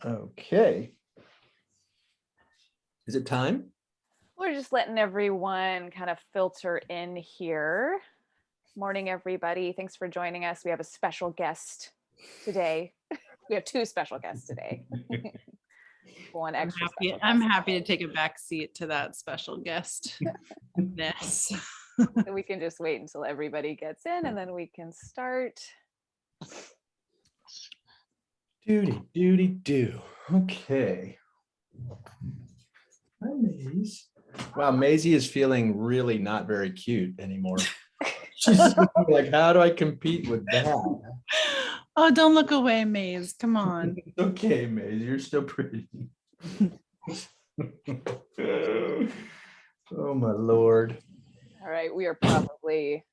Okay. Is it time? We're just letting everyone kind of filter in here. Morning, everybody. Thanks for joining us. We have a special guest today. We have two special guests today. One extra special I'm guest. happy to take a back seat to that special guest. Yes. So we can just wait until everybody gets in and then we can start. Do. Okay. Hi, Maisie. Wow, Maisie is feeling really not very cute anymore. She's like, how do I compete with that? Oh, don't look away, Maze. Come on. Okay, Maisie, you're still pretty. Oh my Lord. All right, we are probably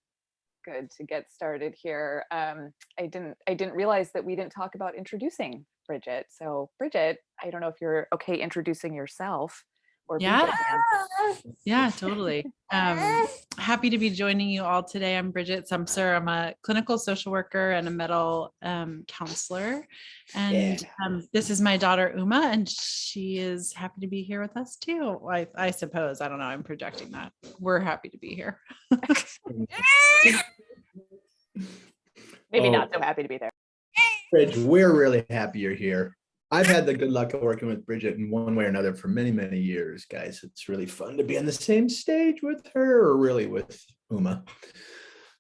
good to get started here. I didn't realize that we didn't talk about introducing Bridget. So Bridget, I don't know if you're okay introducing yourself or Yeah. BJ. Yeah, totally. Happy to be joining you all today. I'm Bridget Sumser. I'm a clinical social worker and a Mettle counselor. And this is my daughter, Uma, and she is happy to be here with us too. I suppose. I don't know. I'm projecting that. We're happy to be here. Maybe not so happy to be there. Bridge, we're really happy you're here. I've had the good luck of working with Bridget in one way or another for many, many years, guys. It's really fun to be on the same stage with her, or really with Uma.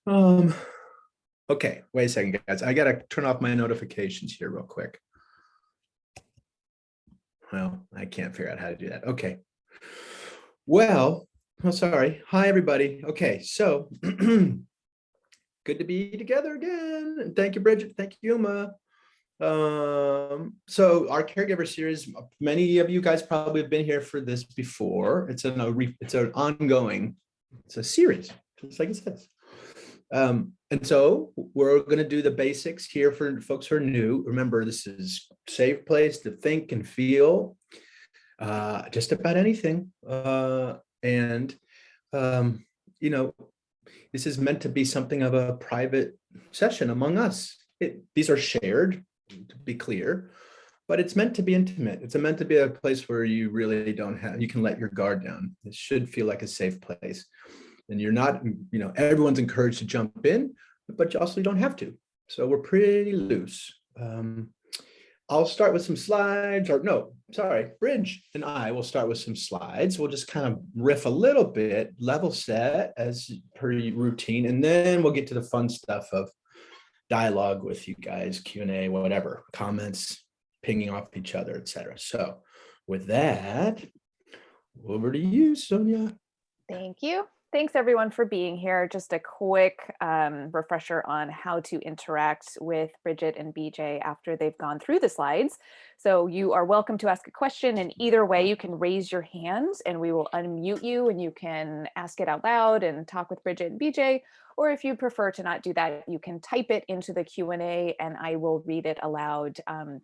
Okay, wait a second, guys. I gotta turn off my notifications here real quick. Well, I can't figure out how to do that. Okay. Well, sorry. Hi, everybody. Okay, so good to be together again. And thank you, Bridget. Thank you, Uma. So our caregiver series, many of you guys probably have been here for this before. It's an ongoing, it's a series, just like it says. And so we're going to do the basics here for folks who are new. Remember, this is a safe place to think and feel just about anything. You know, this is meant to be something of a private session among us. These are shared, to be clear, but it's meant to be intimate. It's meant to be a place where you really you can let your guard down. It should feel like a safe place. And you're not, everyone's encouraged to jump in, but you don't have to. So we're pretty loose. I'll start with some slides, Bridge and I will start with some slides. We'll just kind of riff a little bit, level set as per routine, and then we'll get to the fun stuff of dialogue with you guys, Q&A, whatever, comments, pinging off each other, etc. So with that, over to you, Sonia. Thank you. Thanks everyone for being here. Just a quick refresher on how to interact with Bridget and BJ after they've gone through the slides. So you are welcome to ask a question, and either way you can raise your hand and we will unmute you and you can ask it out loud and talk with Bridget and BJ. Or if you prefer to not do that, you can type it into the Q&A and I will read it aloud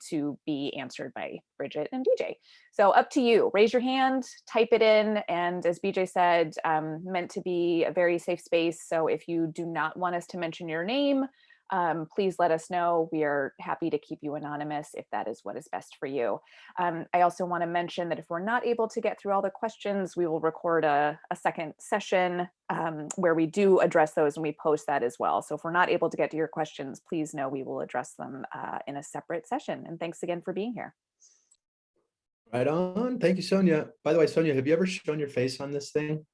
to be answered by Bridget and BJ. So up to you, raise your hand, type it in. And as BJ said, meant to be a very safe space. So if you do not want us to mention your name, please let us know. We are happy to keep you anonymous if that is what is best for you. I also want to mention that if we're not able to get through all the questions, we will record a second session where we do address those and we post that as well. So if we're not able to get to your questions, please know we will address them in a separate session. And thanks again for being here. Right on. Thank you, Sonia. By the way, Sonia, have you ever shown your face on this thing?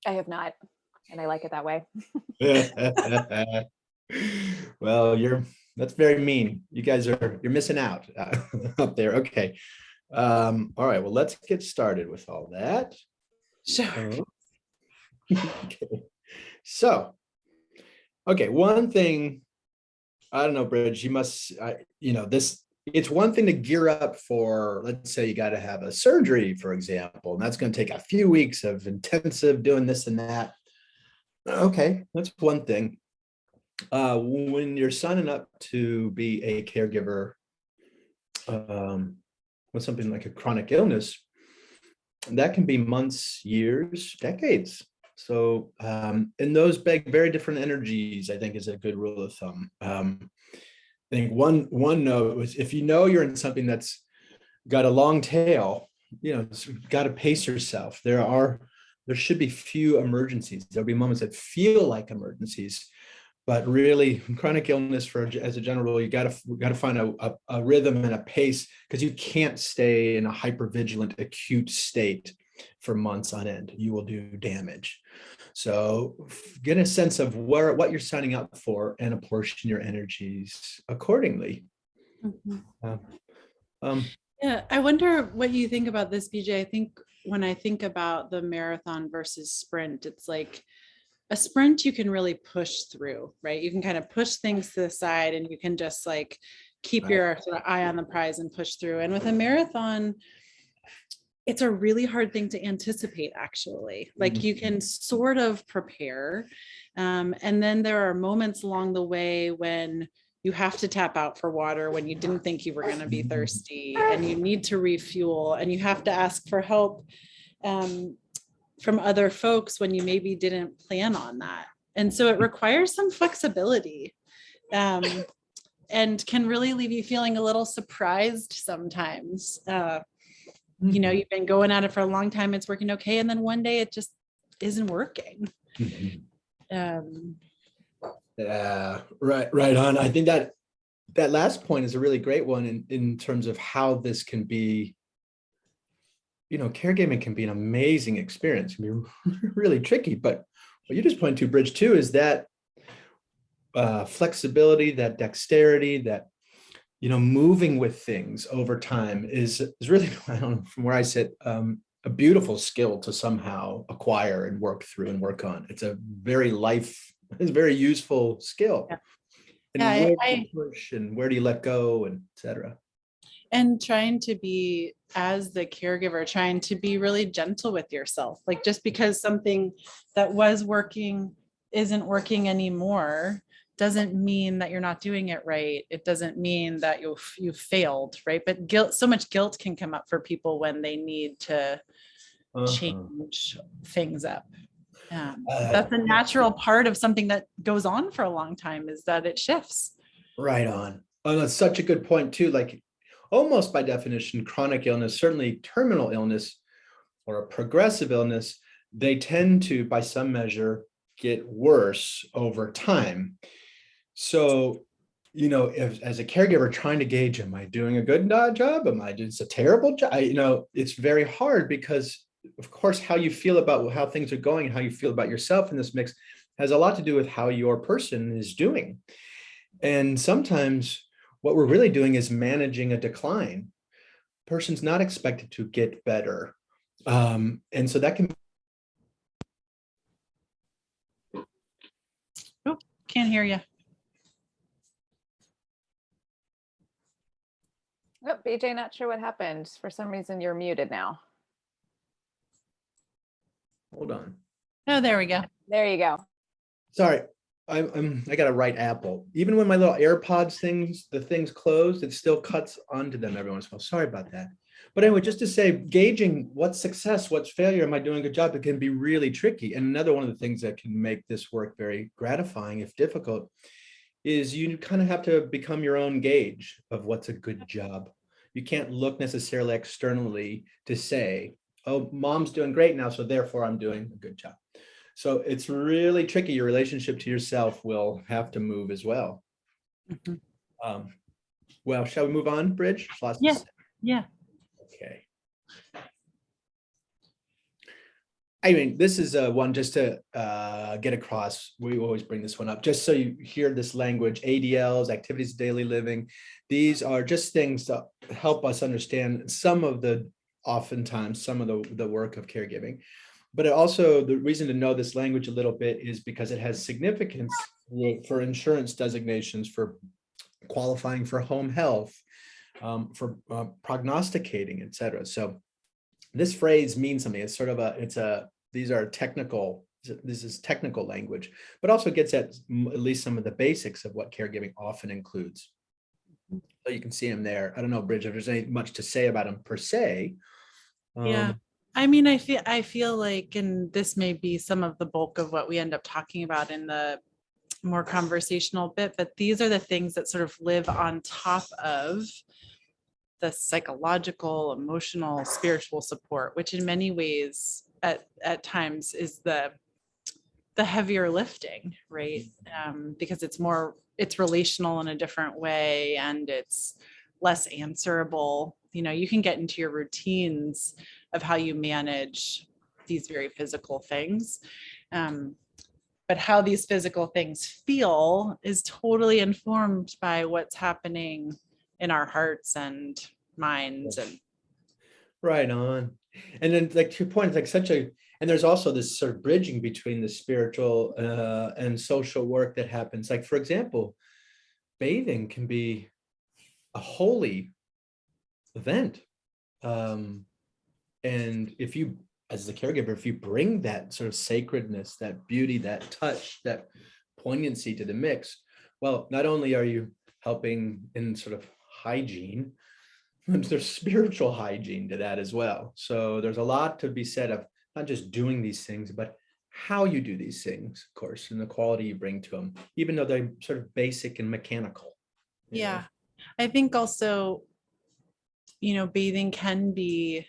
I have not, and I like it that way. Well, that's very mean. You guys you're missing out up there. Okay. All right. Well, let's get started with all that. Sure. Okay. So, okay. One thing, I don't know, Bridge, you must, it's one thing to gear up for, let's say you got to have a surgery, for example, and that's going to take a few weeks of intensive doing this and that. Okay. That's one thing. When you're signing up to be a caregiver with something like a chronic illness, that can be months, years, decades So, and those beg very different energies, I think is a good rule of thumb. I think one note was if you know you're in something that's got a long tail, got to pace yourself. There should be few emergencies. There'll be moments that feel like emergencies, but really chronic illness as a general rule, you got to find a rhythm and a pace, because you can't stay in a hypervigilant acute state for months on end. You will do damage. So get a sense of what you're signing up for and apportion your energies accordingly. Yeah, I wonder what you think about this, BJ. I think when I think about the marathon versus sprint, it's like a sprint you can really push through, right? You can kind of push things to the side and you can just like keep your sort of eye on the prize and push through. And with a marathon, it's a really hard thing to anticipate, actually. Like you can sort of prepare. And then there are moments along the way when you have to tap out for water when you didn't think you were going to be thirsty, and you need to refuel, and you have to ask for help from other folks when you maybe didn't plan on that. And so it requires some flexibility and can really leave you feeling a little surprised sometimes. You've been going at it for a long time, it's working okay, and then one day it just isn't working. Yeah, right on. I think that last point is a really great one in terms of how this can be, caregiving can be an amazing experience. It can be really tricky, but what you just pointed to, Bridge, too, is that flexibility, that dexterity, that moving with things over time is really, I don't know, from where I sit, a beautiful skill to somehow acquire and work through and work on. It's a very useful skill. Yeah. And where do you push and where do you let go, and et cetera. And trying to be, as the caregiver, trying to be really gentle with yourself. Like just because something that was working isn't working anymore doesn't mean that you're not doing it right. It doesn't mean that you failed, right? But so much guilt can come up for people when they need to change things up. That's a natural part of something that goes on for a long time, is that it shifts. Right on. Oh, that's such a good point too. Like almost by definition, chronic illness, certainly terminal illness or a progressive illness, they tend to, by some measure, get worse over time. So, if as a caregiver trying to gauge, am I doing a good job? Am I doing a terrible job? It's very hard because, of course, how you feel about how things are going and how you feel about yourself in this mix has a lot to do with how your person is doing. And sometimes what we're really doing is managing a decline. Person's not expected to get better. And so that can. Oh, can't hear you. Oh, BJ, not sure what happened. For some reason, you're muted now. Hold on. Oh, there we go. There you go. Sorry, I got a right Apple. Even when my little AirPods the things closed, it still cuts onto them every once in a while. Sorry about that. But anyway, just to say, gauging what's success, what's failure, am I doing a good job? It can be really tricky. And another one of the things that can make this work very gratifying, if difficult, is you kind of have to become your own gauge of what's a good job. You can't look necessarily externally to say, oh, mom's doing great now, so therefore I'm doing a good job. So it's really tricky. Your relationship to yourself will have to move as well. Well, shall we move on, Bridge? Yeah. Okay. I mean, this is one just to get across. We always bring this one up just so you hear this language. ADLs, activities of daily living. These are just things to help us understand oftentimes some of the work of caregiving. But also the reason to know this language a little bit is because it has significance for insurance designations, for qualifying for home health, for prognosticating, et cetera. So this phrase means something. It's sort of this is technical language, but also gets at least some of the basics of what caregiving often includes. So you can see them there. I don't know, Bridget, if there's any much to say about them per se. Yeah. I mean, I feel like, and this may be some of the bulk of what we end up talking about in the more conversational bit, but these are the things that sort of live on top of the psychological, emotional, spiritual support, which in many ways at times is the heavier lifting, right? Because it's relational in a different way, and it's less answerable. You know, you can get into your routines of how you manage these very physical things. But how these physical things feel is totally informed by what's happening in our hearts and minds. And Right on. And then like 2 points, like and there's also this sort of bridging between the spiritual and social work that happens. Like, for example, bathing can be a holy event. And if you, as the caregiver, if you bring that sort of sacredness, that beauty, that touch, that poignancy to the mix, well, not only are you helping in sort of hygiene, there's spiritual hygiene to that as well. So there's a lot to be said of not just doing these things, but how you do these things, of course, and the quality you bring to them, even though they're sort of basic and mechanical. yeah, I think also, you know, bathing can be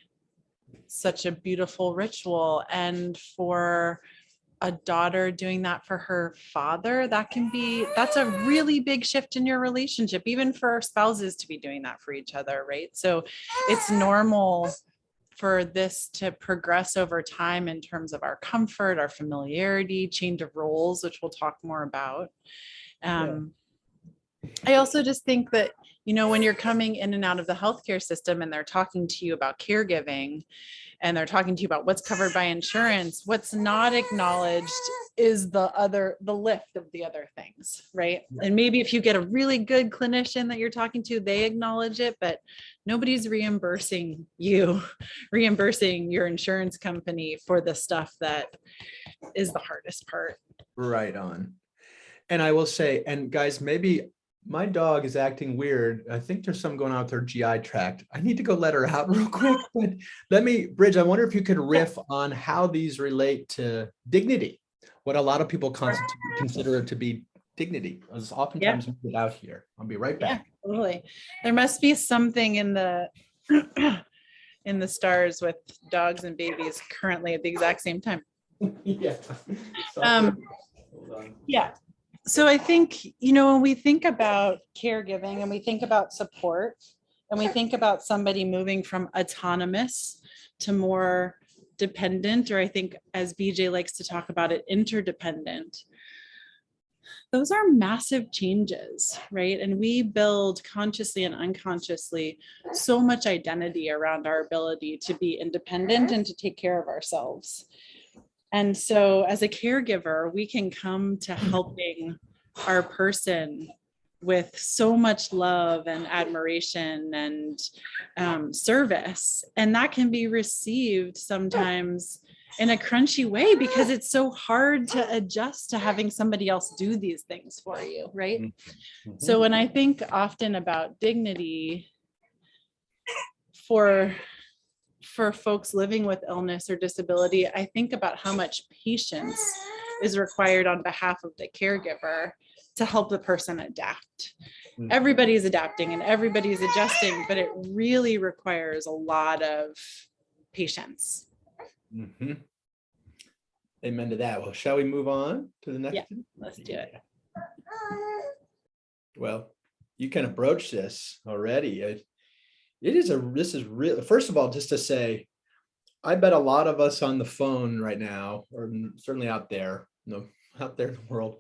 such a beautiful ritual. And for a daughter doing that for her father, that's a really big shift in your relationship, even for spouses to be doing that for each other, right? So it's normal for this to progress over time in terms of our comfort, our familiarity, change of roles, which we'll talk more about. I also just think that, you know, when you're coming in and out of the healthcare system and they're talking to you about caregiving and they're talking to you about what's covered by insurance, what's not acknowledged is the lift of the other things, right? And maybe if you get a really good clinician that you're talking to, they acknowledge it, but nobody's reimbursing your insurance company for the stuff that is the hardest part. Right on. And I will say, and guys, maybe my dog is acting weird. I think there's something going on with her GI tract. I need to go let her out real quick. But Bridge, I wonder if you could riff on how these relate to dignity, what a lot of people consider to be dignity. As oftentimes we get out here. I'll be right back. Yeah, totally. There must be something in the in the stars with dogs and babies currently at the exact same time. Yeah. Yeah. So I think, you know, when we think about caregiving and we think about support and we think about somebody moving from autonomous to more dependent, or I think as BJ likes to talk about it, interdependent, those are massive changes, right? And we build consciously and unconsciously so much identity around our ability to be independent and to take care of ourselves. And so as a caregiver, we can come to helping our person with so much love and admiration and service. And that can be received sometimes in a crunchy way because it's so hard to adjust to having somebody else do these things for you, right? Mm-hmm. So when I think often about dignity for folks living with illness or disability, I think about how much patience is required on behalf of the caregiver to help the person adapt. Mm-hmm. Everybody's adapting and everybody's adjusting, but it really requires a lot of patience. Mm-hmm. Amen to that. Well, shall we move on to the next? Yeah, let's do it. Well, you kind of broached this already. This is real. First of all, just to say, I bet a lot of us on the phone right now, or certainly out there in the world,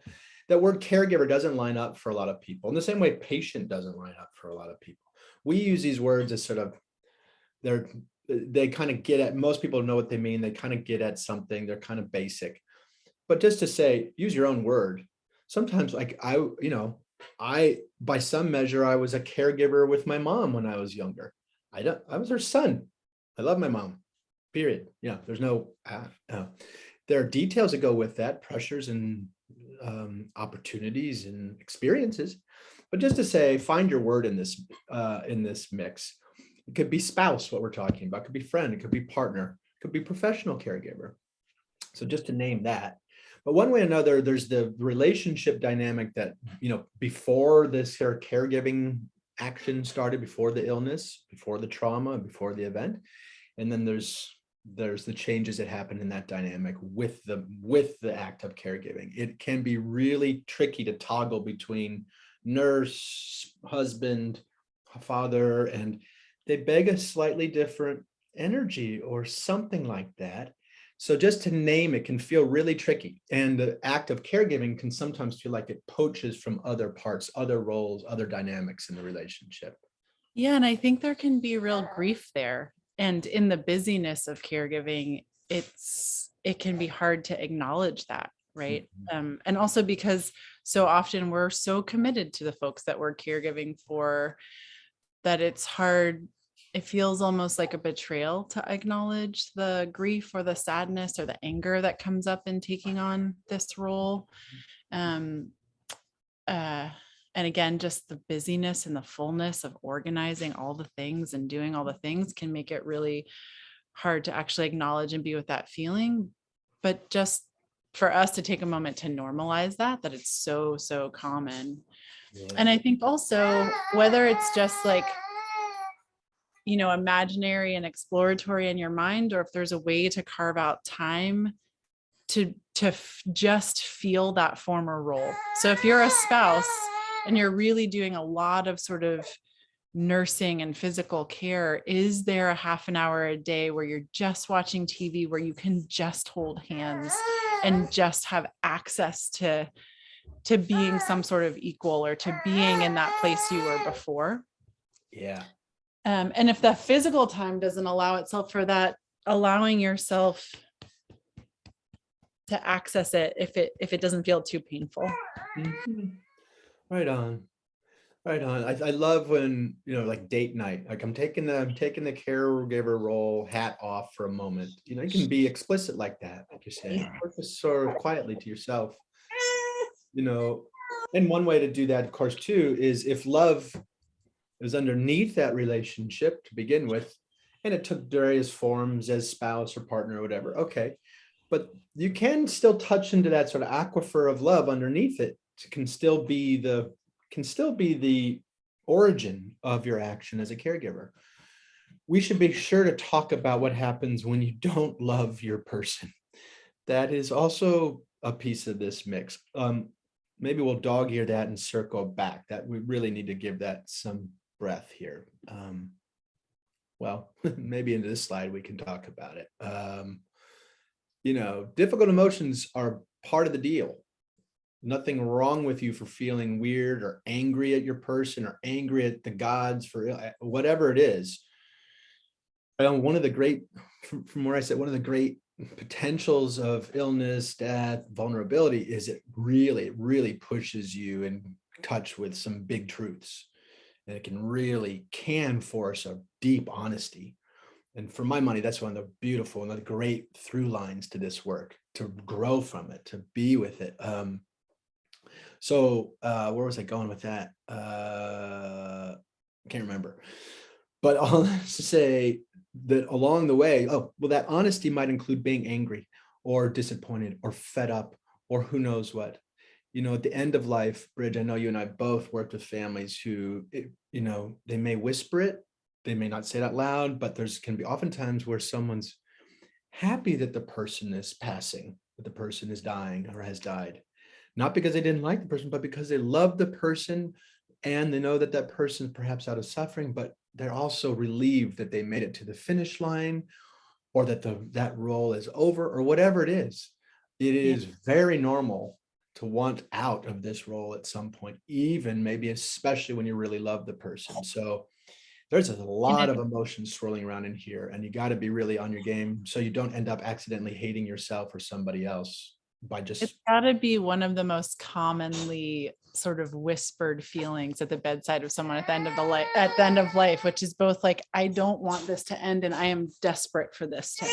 that word caregiver doesn't line up for a lot of people. In the same way, patient doesn't line up for a lot of people. We use these words as sort of, they kind of get at, most people know what they mean. They kind of get at something. They're kind of basic. But just to say, use your own word. Sometimes like I, by some measure, I was a caregiver with my mom when I was younger. I was her son. I love my mom, period. Yeah, there's no, there are details that go with that, pressures and opportunities and experiences. But just to say, find your word in this mix. It could be spouse, what we're talking about. It could be friend. It could be partner. It could be professional caregiver. So just to name that. But one way or another, there's the relationship dynamic that, before this caregiving action started, before the illness, before the trauma, before the event. And then there's the changes that happen in that dynamic with the act of caregiving. It can be really tricky to toggle between nurse, husband, father, and they beg a slightly different energy or something like that. So just to name it can feel really tricky. And the act of caregiving can sometimes feel like it poaches from other parts, other roles, other dynamics in the relationship. Yeah, and I think there can be real grief there. And in the busyness of caregiving, it can be hard to acknowledge that, right? And also because so often we're so committed to the folks that we're caregiving for that it's hard. It feels almost like a betrayal to acknowledge the grief or the sadness or the anger that comes up in taking on this role. And again, just the busyness and the fullness of organizing all the things and doing all the things can make it really hard to actually acknowledge and be with that feeling. But just for us to take a moment to normalize that it's so, so common. Yeah. And I think also, whether it's just like, imaginary and exploratory in your mind, or if there's a way to carve out time to just feel that former role. So if you're a spouse and you're really doing a lot of sort of nursing and physical care, is there a half an hour a day where you're just watching TV, where you can just hold hands and just have access to being some sort of equal, or to being in that place you were before? Yeah. And if the physical time doesn't allow itself for that, allowing yourself to access it if it doesn't feel too painful. Mm-hmm. Right on. I love when, like date night, like I'm taking the caregiver role hat off for a moment. You can be explicit like that, like you're saying, or just sort of quietly to yourself. And one way to do that, of course, too, is if love is underneath that relationship to begin with, and it took various forms as spouse or partner or whatever. Okay. But you can still touch into that sort of aquifer of love underneath it. It can still be the origin of your action as a caregiver. We should be sure to talk about what happens when you don't love your person. That is also a piece of this mix. Maybe we'll dog ear that and circle back. That we really need to give that some breath here. Maybe into this slide we can talk about it. Difficult emotions are part of the deal. Nothing wrong with you for feeling weird or angry at your person or angry at the gods for whatever it is. One of the great, from where I said, one of the great potentials of illness, death, vulnerability is it really pushes you in touch with some big truths. And it can force a deep honesty. And for my money, that's one of the beautiful and the great through lines to this work, to grow from it, to be with it. So where was I going with that? Can't remember. But I'll say that along the way, that honesty might include being angry or disappointed or fed up or who knows what. At the end of life, Bridge, I know you and I both worked with families who, they may whisper it, they may not say it out loud, but can be oftentimes where someone's happy that the person is passing, that the person is dying or has died. Not because they didn't like the person, but because they love the person and they know that that person is perhaps out of suffering, but they're also relieved that they made it to the finish line, or that that role is over, or whatever it is. It is very normal to want out of this role at some point, even maybe especially when you really love the person. So there's a lot of emotions swirling around in here, and you got to be really on your game so you don't end up accidentally hating yourself or somebody else by just. It's got to be one of the most commonly sort of whispered feelings at the bedside of someone at the end of life, which is both like, I don't want this to end and I am desperate for this to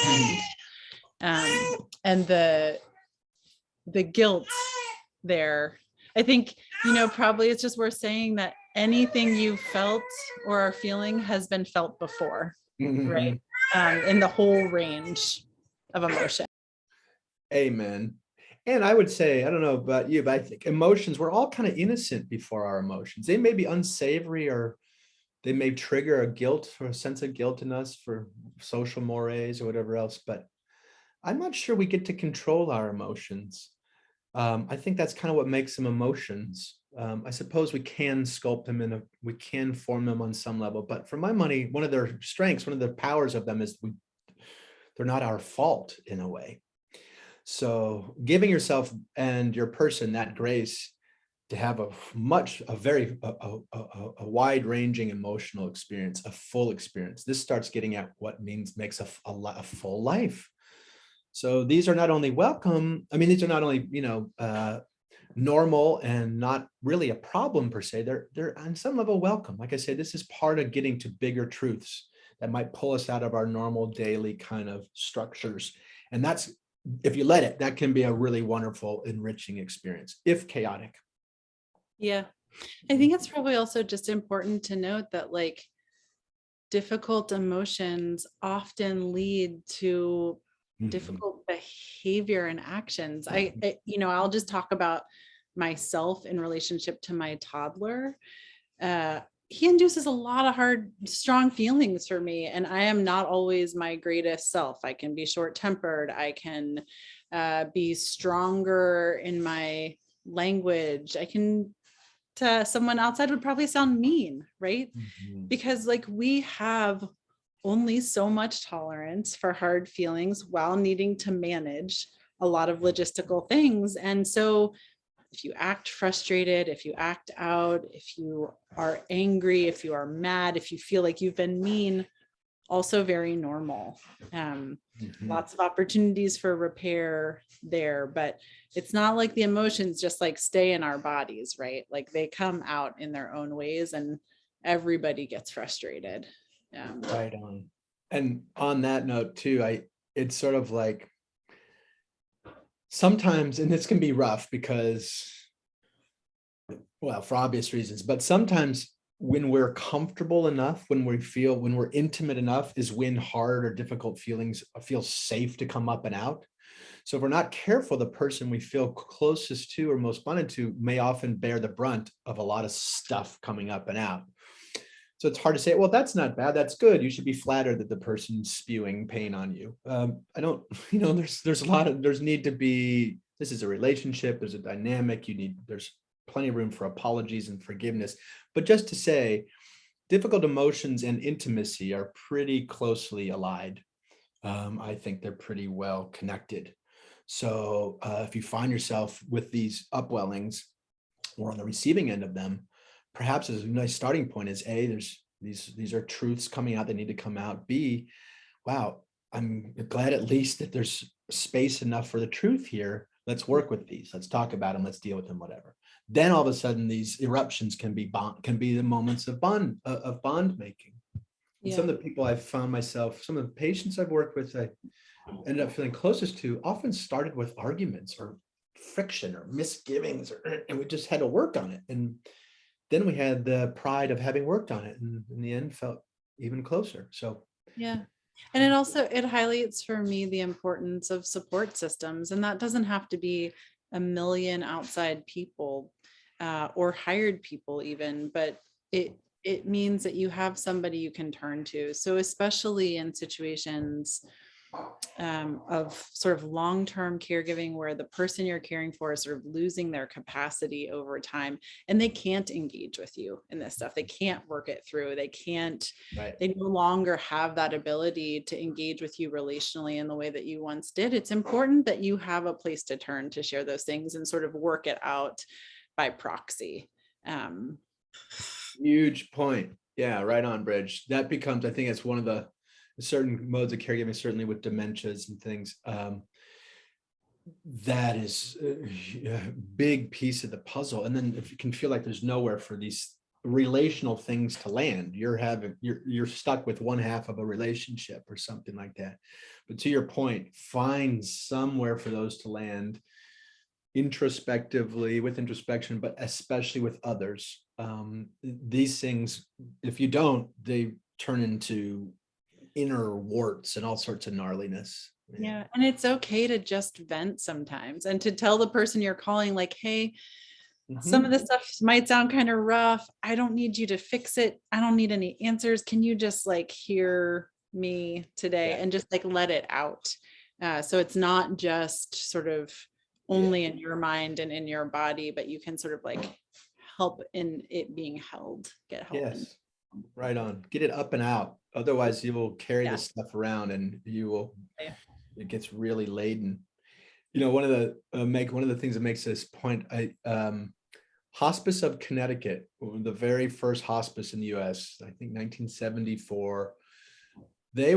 end. And the guilt there, I think, probably it's just worth saying that anything you felt or are feeling has been felt before, right? in the whole range of emotion. Amen. And I would say, I don't know about you, but I think emotions, we're all kind of innocent before our emotions. They may be unsavory, or they may trigger a guilt or a sense of guilt in us for social mores or whatever else, but I'm not sure we get to control our emotions. I think that's kind of what makes them emotions. I suppose we can sculpt them we can form them on some level, but for my money, one of their strengths, one of the powers of them is they're not our fault in a way. So giving yourself and your person that grace to have a wide-ranging emotional experience, a full experience. This starts getting at what makes a full life. So these are not only welcome, I mean, these are not only, normal and not really a problem per se, they're on some level welcome. Like I said, this is part of getting to bigger truths that might pull us out of our normal daily kind of structures. And that's, if you let it, that can be a really wonderful, enriching experience, if chaotic. Yeah. I think it's probably also just important to note that like difficult emotions often lead to difficult behavior and actions. I'll just talk about myself in relationship to my toddler. He induces a lot of strong feelings for me, and I am not always my greatest self. I can be short-tempered. I can be stronger in my language. To someone outside would probably sound mean, right? Because like we have only so much tolerance for hard feelings while needing to manage a lot of logistical things. And so if you act frustrated, if you act out, if you are angry, if you are mad, if you feel like you've been mean, also very normal. Lots of opportunities for repair there, but it's not like the emotions just like stay in our bodies, right? Like they come out in their own ways, and everybody gets frustrated. Right on. And on that note too, it's sort of like sometimes, and this can be rough because, well, for obvious reasons, but sometimes when we're comfortable enough, when we're intimate enough, is when hard or difficult feelings feel safe to come up and out. So if we're not careful, the person we feel closest to or most bonded to may often bear the brunt of a lot of stuff coming up and out. So it's hard to say, well, that's not bad, that's good. You should be flattered that the person's spewing pain on you. I don't, there's need to be, this is a relationship, there's a dynamic, there's plenty of room for apologies and forgiveness. But just to say, difficult emotions and intimacy are pretty closely allied. I think they're pretty well connected. So if you find yourself with these upwellings or on the receiving end of them, perhaps as a nice starting point is A, there's these are truths coming out that need to come out. B, wow, I'm glad at least that there's space enough for the truth here. Let's work with these. Let's talk about them. Let's deal with them, whatever. Then all of a sudden, these eruptions can be the moments of bond making. Yeah. Some of the people I've found myself, some of the patients I've worked with, I ended up feeling closest to, often started with arguments or friction or misgivings, and we just had to work on it. And then we had the pride of having worked on it, and in the end felt even closer. So yeah. And it highlights for me the importance of support systems. And that doesn't have to be a million outside people or hired people even, but it means that you have somebody you can turn to. So especially in situations of sort of long-term caregiving where the person you're caring for is sort of losing their capacity over time, and they can't engage with you in this stuff. They can't work it through. They can't, right. They no longer have that ability to engage with you relationally in the way that you once did. It's important that you have a place to turn to share those things and sort of work it out by proxy. Huge point. Yeah, right on, Bridge. That becomes, I think it's one of the certain modes of caregiving, certainly with dementias and things, that is a big piece of the puzzle. And then if you can feel like there's nowhere for these relational things to land, you're stuck with one half of a relationship or something like that. But to your point, find somewhere for those to land introspectively, with introspection, but especially with others. These things, if you don't, they turn into inner warts and all sorts of gnarliness. Yeah. And it's okay to just vent sometimes and to tell the person you're calling, like, hey, some of this stuff might sound kind of rough. I don't need you to fix it. I don't need any answers. Can you just like hear me today and just like let it out? So it's not just sort of only in your mind and in your body, but you can sort of like help in it being held, get help. Yes, right on. Get it up and out. Otherwise you will carry this stuff around and you will, it gets really laden. You know, one of the things that makes this point, Hospice of Connecticut, the very first hospice in the US, I think 1974, they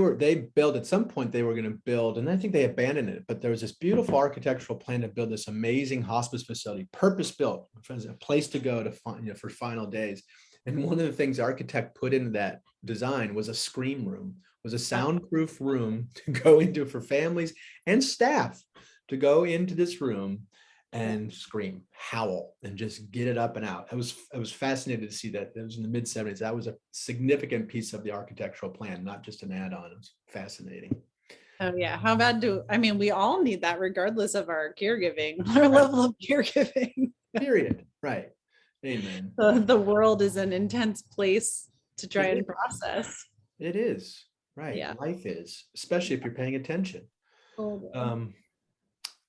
built, at some point they were going to build, and I think they abandoned it, but there was this beautiful architectural plan to build this amazing hospice facility, purpose built, a place to go to find, you know, for final days. And one of the things the architect put into that design was a scream room, was a soundproof room to go into for families and staff to go into this room and scream, howl, and just get it up and out. I was fascinated to see that. It was in the mid-70s. That was a significant piece of the architectural plan, not just an add-on. It was fascinating. Oh yeah. How bad we all need that regardless of our caregiving, our level of caregiving. Period. Right. Amen. The world is an intense place to try and process. It is. Right. Yeah. Life is, especially if you're paying attention. Totally.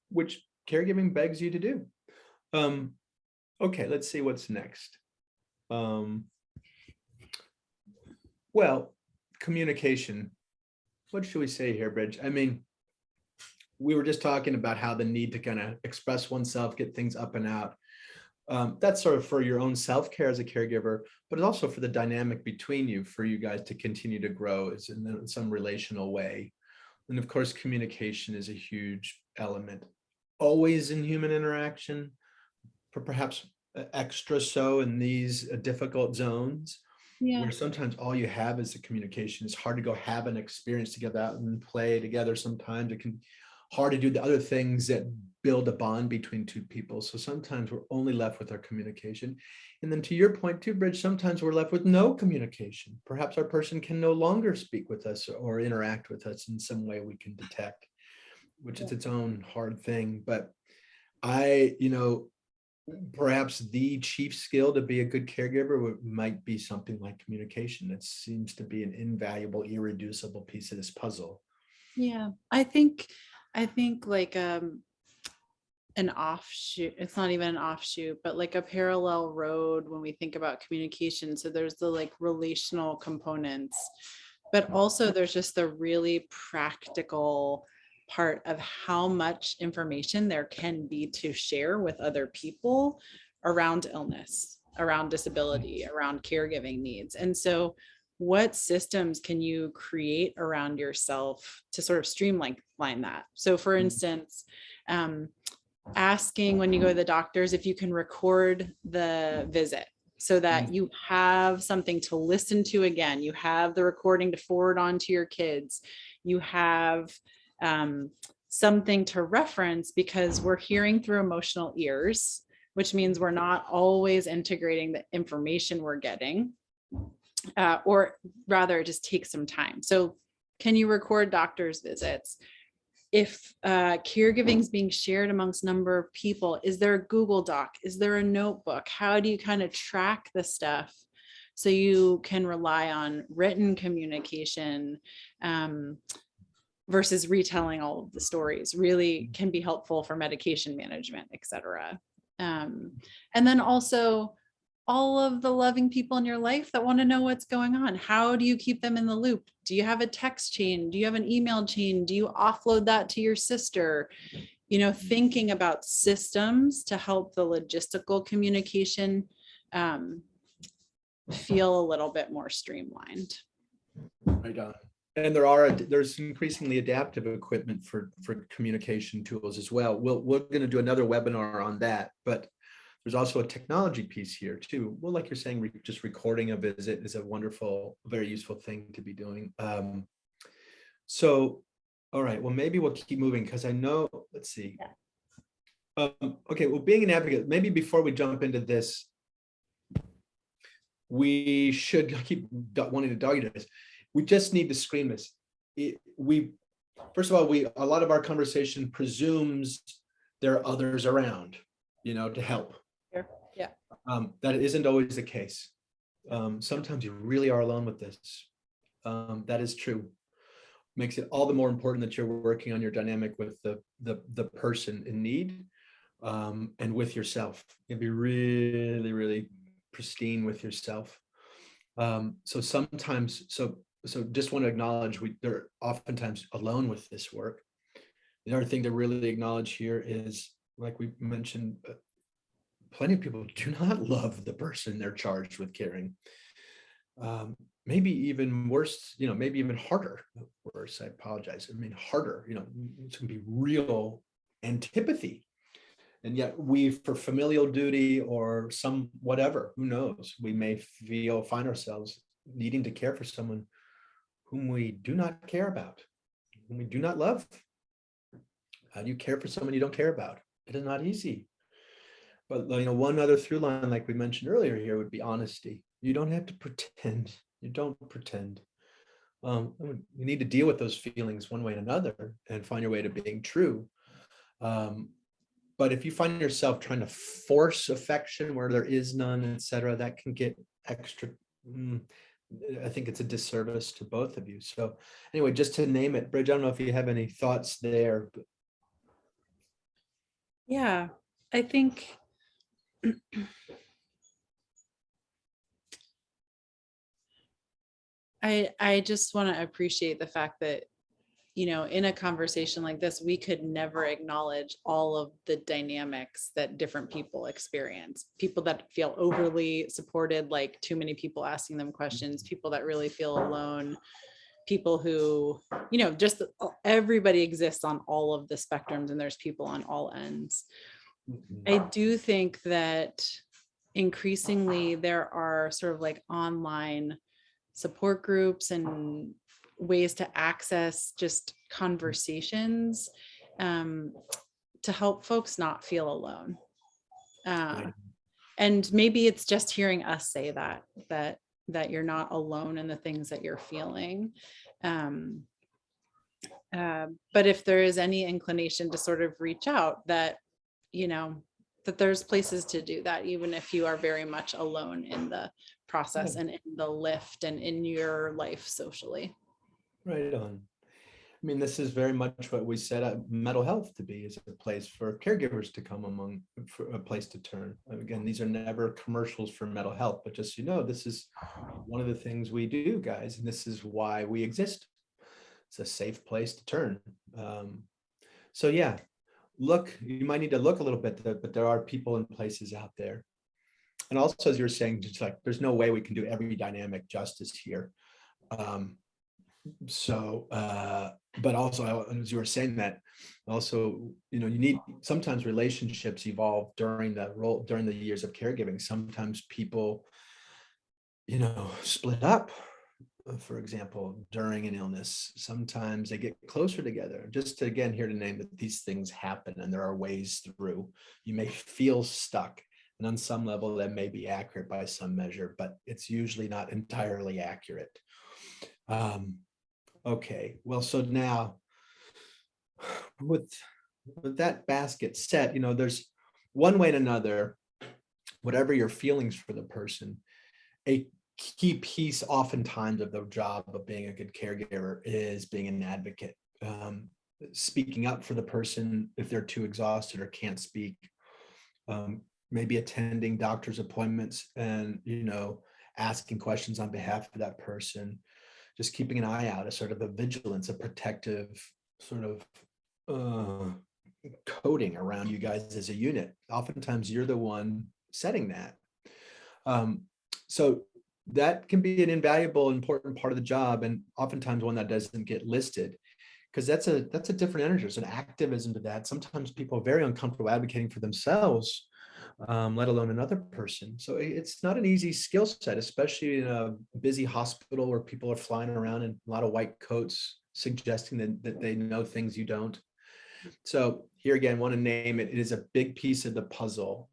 Which caregiving begs you to do. Okay, let's see what's next. Well, communication. What should we say here, Bridge? I mean, we were just talking about how the need to kind of express oneself, get things up and out. That's sort of for your own self-care as a caregiver, but it's also for the dynamic between you, for you guys to continue to grow is in some relational way. And of course, communication is a huge element, always in human interaction, perhaps extra so in these difficult zones, where sometimes all you have is the communication. It's hard to go have an experience together out and play together. Sometimes it can hard to do the other things that build a bond between two people. So sometimes we're only left with our communication. And then to your point too, Bridge, sometimes we're left with no communication. Perhaps our person can no longer speak with us or interact with us in some way we can detect, which is its own hard thing. But perhaps the chief skill to be a good caregiver might be something like communication. That seems to be an invaluable, irreducible piece of this puzzle. Yeah, I think like an offshoot, it's not even an offshoot, but like a parallel road when we think about communication. So there's the like relational components, but also there's just the really practical part of how much information there can be to share with other people around illness, around disability, around caregiving needs. And so what systems can you create around yourself to sort of streamline that? So for instance, asking when you go to the doctors if you can record the visit so that you have something to listen to again, you have the recording to forward on to your kids, you have something to reference, because we're hearing through emotional ears, which means we're not always integrating the information we're getting. Or rather it just takes some time. So can you record doctor's visits? If caregiving is being shared amongst a number of people, is there a Google Doc? Is there a notebook? How do you kind of track the stuff so you can rely on written communication versus retelling all of the stories? Really can be helpful for medication management, et cetera. And then also all of the loving people in your life that want to know what's going on. How do you keep them in the loop? Do you have a text chain? Do you have an email chain? Do you offload that to your sister? You know, thinking about systems to help the logistical communication feel a little bit more streamlined. Right on. And there's increasingly adaptive equipment for communication tools as well. We're going to do another webinar on that, but there's also a technology piece here too. Well, like you're saying, just recording a visit is a wonderful, very useful thing to be doing. So, all right, well, maybe we'll keep moving because I know, let's see. Okay, well, being an advocate, maybe before we jump into this, we should keep wanting to dog this. We just need to screen this. first of all, a lot of our conversation presumes there are others around, to help. Sure. Yeah. That isn't always the case. Sometimes you really are alone with this. That is true. Makes it all the more important that you're working on your dynamic with the person in need, and with yourself. You'll be really, really pristine with yourself. So just want to acknowledge they're oftentimes alone with this work. The other thing to really acknowledge here is, like we mentioned, plenty of people do not love the person they're charged with caring. Maybe even worse, maybe even harder. Worse, I apologize. I mean, harder, it's gonna be real antipathy. And yet for familial duty or some whatever, who knows, we may find ourselves needing to care for someone whom we do not care about, whom we do not love. How do you care for someone you don't care about? It is not easy. But one other through line, like we mentioned earlier here, would be honesty. You don't have to pretend. You don't pretend. You need to deal with those feelings one way or another and find your way to being true. But if you find yourself trying to force affection where there is none, etc., that can get extra. I think it's a disservice to both of you. So anyway, just to name it, Bridget, I don't know if you have any thoughts there. But... Yeah, I think I just want to appreciate the fact that, in a conversation like this, we could never acknowledge all of the dynamics that different people experience. People that feel overly supported, like too many people asking them questions, people that really feel alone, people who, just everybody exists on all of the spectrums, and there's people on all ends. I do think that increasingly there are sort of like online support groups and ways to access just conversations to help folks not feel alone. And maybe it's just hearing us say that you're not alone in the things that you're feeling. But if there is any inclination to sort of reach out, that there's places to do that, even if you are very much alone in the process and in the lift and in your life socially. Right on. I mean, this is very much what we set up Mettle Health to be, is a place for caregivers to come for a place to turn. Again, these are never commercials for Mettle Health, but just, this is one of the things we do, guys, and this is why we exist. It's a safe place to turn. So yeah, you might need to look a little bit, but there are people and places out there. And also, as you were saying, just like, there's no way we can do every dynamic justice here. But also, as you were saying that, also, you need, sometimes relationships evolve during the years of caregiving. Sometimes people, split up, for example, during an illness. Sometimes they get closer together. Just to, again, here to name that these things happen and there are ways through. You may feel stuck, and on some level that may be accurate by some measure, but it's usually not entirely accurate. Okay, well, so now with that basket set, there's one way and another, whatever your feelings for the person, a key piece oftentimes of the job of being a good caregiver is being an advocate, speaking up for the person if they're too exhausted or can't speak, maybe attending doctor's appointments and, asking questions on behalf of that person, just keeping an eye out, a sort of a vigilance, a protective sort of coding around you guys as a unit. Oftentimes you're the one setting that. So that can be an invaluable, important part of the job, and oftentimes one that doesn't get listed, because that's a different energy. There's an activism to that. Sometimes people are very uncomfortable advocating for themselves, let alone another person. So it's not an easy skill set, especially in a busy hospital where people are flying around in a lot of white coats, suggesting that they know things you don't. So here again, want to name it. It is a big piece of the puzzle.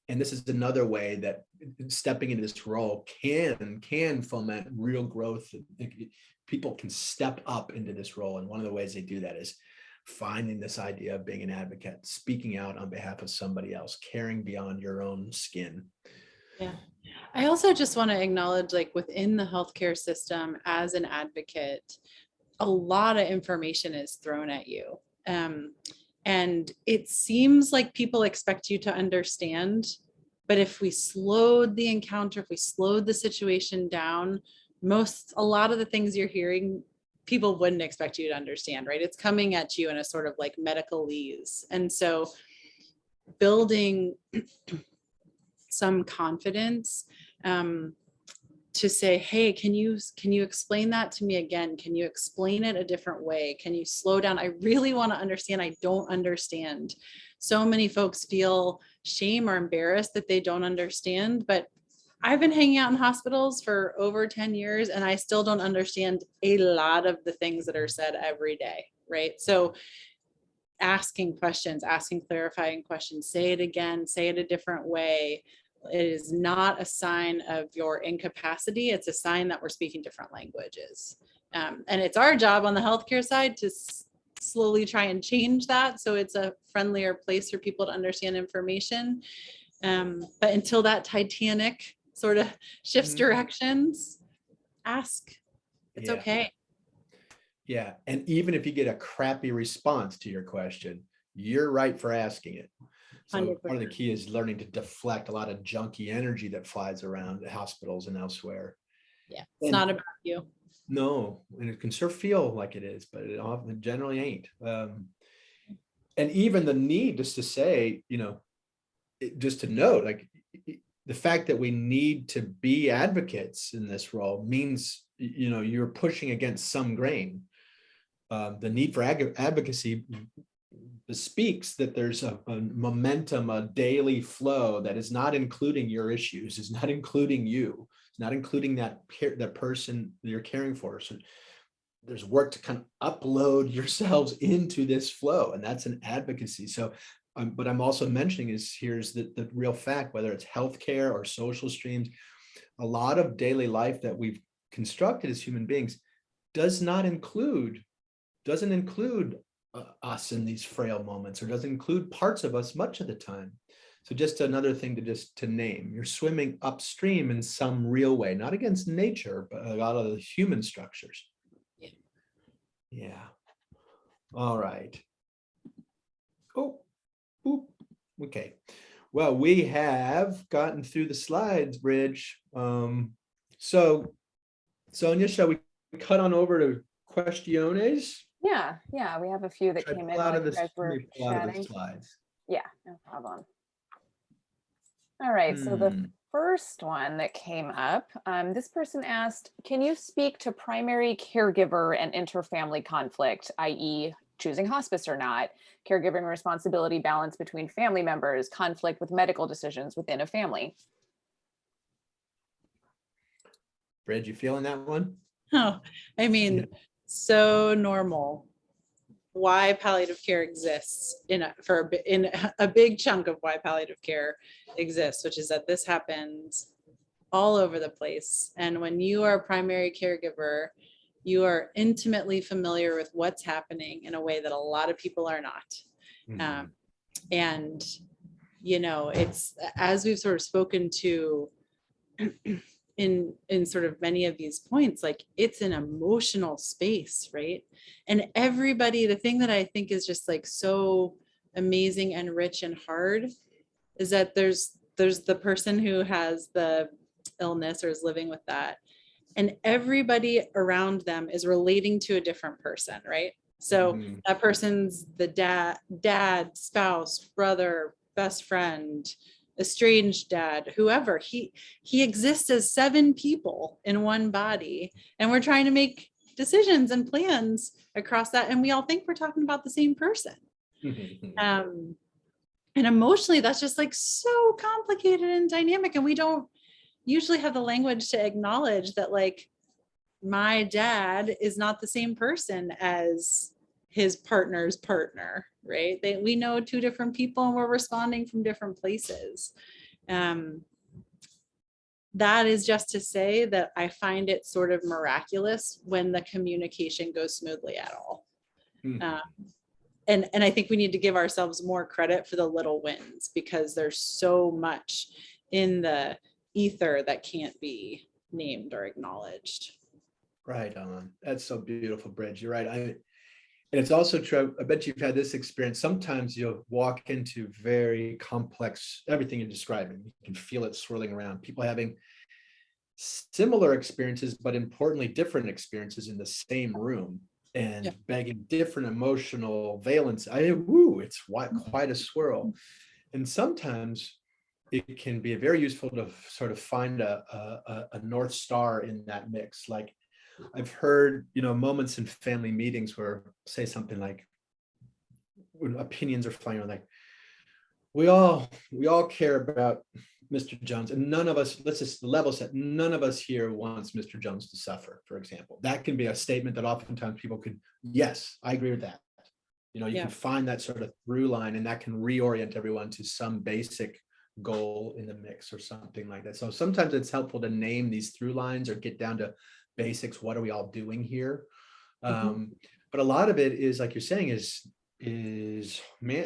And this is another way that stepping into this role can foment real growth, people can step up into this role. And one of the ways they do that is finding this idea of being an advocate, speaking out on behalf of somebody else, caring beyond your own skin. Yeah. I also just want to acknowledge, like, within the healthcare system as an advocate, a lot of information is thrown at you. And it seems like people expect you to understand, but if we slowed the encounter, if we slowed the situation down, a lot of the things you're hearing, people wouldn't expect you to understand, right? It's coming at you in a sort of like medicalese. And so building some confidence to say, hey, can you explain that to me again? Can you explain it a different way? Can you slow down? I really want to understand. I don't understand. So many folks feel shame or embarrassed that they don't understand, but I've been hanging out in hospitals for over 10 years and I still don't understand a lot of the things that are said every day, right? So asking questions, asking clarifying questions, say it again, say it a different way. It is not a sign of your incapacity. It's a sign that we're speaking different languages. And it's our job on the healthcare side to slowly try and change that so it's a friendlier place for people to understand information. But until that Titanic sort of shifts directions, ask. It's okay. Yeah. And even if you get a crappy response to your question, you're right for asking it. So 100%. part of the key is learning to deflect a lot of junky energy that flies around the hospitals and elsewhere. Yeah, it's not about you. No, and it can sure feel like it is, but it often generally ain't. And even the need just to say, just to note, like the fact that we need to be advocates in this role means, you're pushing against some grain. The need for advocacy speaks that there's a momentum, a daily flow that is not including your issues, is not including you, it's not including that person you're caring for. So there's work to kind of upload yourselves into this flow, and that's an advocacy. So but I'm also mentioning is here's the real fact, whether it's healthcare or social streams, a lot of daily life that we've constructed as human beings doesn't include us in these frail moments, or doesn't include parts of us much of the time. So just another thing to name, you're swimming upstream in some real way, not against nature, but a lot of the human structures. Yeah. All right. Oh, boop. Okay. Well, we have gotten through the slides, Bridge. So Sonia, shall we cut on over to questiones? Yeah, we have a few that Should I came pull in out while of you this- guys were let me pull out of the chatting. slides. Yeah, no problem. All right, so the first one that came up, this person asked, can you speak to primary caregiver and interfamily conflict, i.e. choosing hospice or not, caregiving responsibility balance between family members, conflict with medical decisions within a family? Bridge, you feeling that one? Oh, I mean, so normal. Why palliative care exists in a big chunk of why palliative care exists, which is that this happens all over the place. And when you are a primary caregiver, you are intimately familiar with what's happening in a way that a lot of people are not. And, it's, as we've sort of spoken to in sort of many of these points, like it's an emotional space, right? And everybody, the thing that I think is just like so amazing and rich and hard is that there's the person who has the illness or is living with that, and everybody around them is relating to a different person, right? So that person's the dad, spouse, brother, best friend, estranged dad, whoever. He exists as 7 people in one body, and we're trying to make decisions and plans across that, and we all think we're talking about the same person. And emotionally, that's just like so complicated and dynamic, and we don't usually have the language to acknowledge that, like, my dad is not the same person as his partner's partner, right? We know 2 different people and we're responding from different places. that is just to say that I find it sort of miraculous when the communication goes smoothly at all. And I think we need to give ourselves more credit for the little wins, because there's so much in the ether that can't be named or acknowledged. Right on. That's so beautiful, Bridge. You're right. And it's also true. I bet you've had this experience. Sometimes you'll walk into very complex, everything you're describing. You can feel it swirling around. People having similar experiences, but importantly, different experiences in the same room, and begging different emotional valence. It's quite a swirl. And sometimes it can be very useful to sort of find a North Star in that mix. Like I've heard, moments in family meetings where say something like, when opinions are flying around, like, we all care about Mr. Jones, and none of us, let's just level set, none of us here wants Mr. Jones to suffer, for example. That can be a statement that oftentimes people could, yes, I agree with that. You can find that sort of through line, and that can reorient everyone to some basic goal in the mix or something like that. So sometimes it's helpful to name these through lines or get down to basics. What are we all doing here? But a lot of it is, like you're saying, is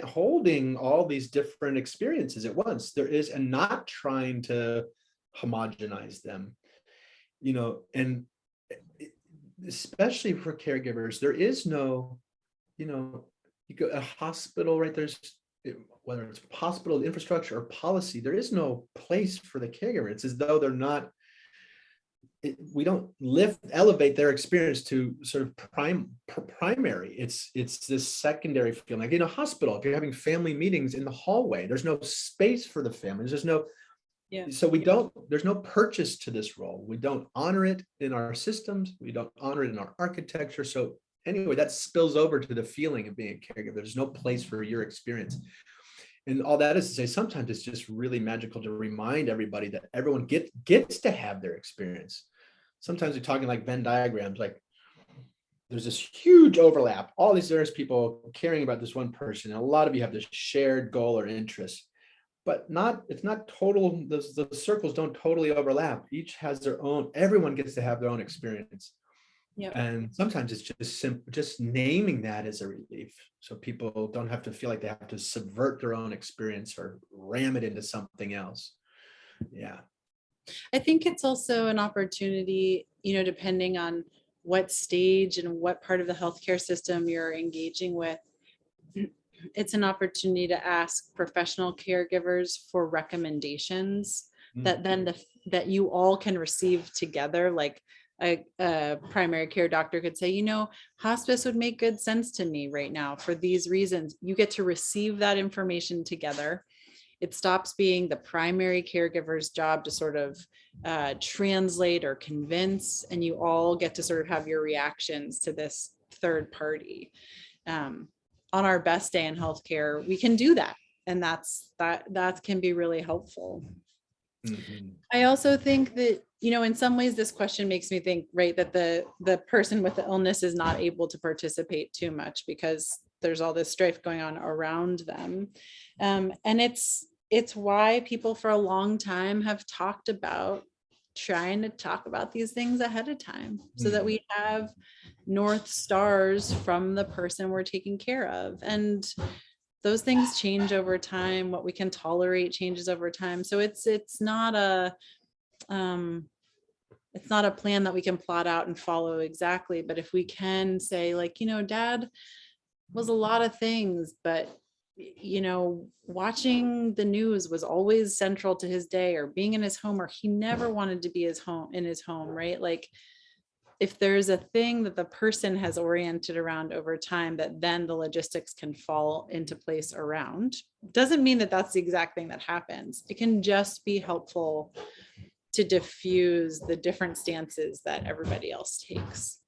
holding all these different experiences at once. There is, and not trying to homogenize them, and especially for caregivers, there is no, you go a hospital, right? There's, whether it's hospital infrastructure or policy, there is no place for the caregiver. It's as though they're not, we don't elevate their experience to sort of primary. It's this secondary feeling. Like in a hospital, if you're having family meetings in the hallway, there's no space for the families. There's no, so there's no purchase to this role. We don't honor it in our systems. We don't honor it in our architecture. So anyway, that spills over to the feeling of being a caregiver. There's no place for your experience. And all that is to say, sometimes it's just really magical to remind everybody that everyone gets to have their experience. Sometimes we're talking like Venn diagrams, like there's this huge overlap, all these various people caring about this one person. And a lot of you have this shared goal or interest, but it's not total. The circles don't totally overlap. Each has their own, everyone gets to have their own experience. And sometimes it's just simple, just naming that as a relief. So people don't have to feel like they have to subvert their own experience or ram it into something else. Yeah. I think it's also an opportunity, depending on what stage and what part of the healthcare system you're engaging with, it's an opportunity to ask professional caregivers for recommendations that you all can receive together. Like a primary care doctor could say, hospice would make good sense to me right now for these reasons. You get to receive that information together. It stops being the primary caregiver's job to sort of translate or convince, and you all get to sort of have your reactions to this third party. On our best day in healthcare, we can do that, and that can be really helpful. I also think that, in some ways, this question makes me think, right, that the person with the illness is not able to participate too much because there's all this strife going on around them. And it's why people for a long time have talked about trying to talk about these things ahead of time so that we have North Stars from the person we're taking care of. And those things change over time. What we can tolerate changes over time. So it's not a plan that we can plot out and follow exactly. But if we can say, like, Dad was a lot of things, but watching the news was always central to his day, or being in his home, or he never wanted to be in his home, right? Like, if there's a thing that the person has oriented around over time that then the logistics can fall into place around, doesn't mean that that's the exact thing that happens. It can just be helpful to diffuse the different stances that everybody else takes.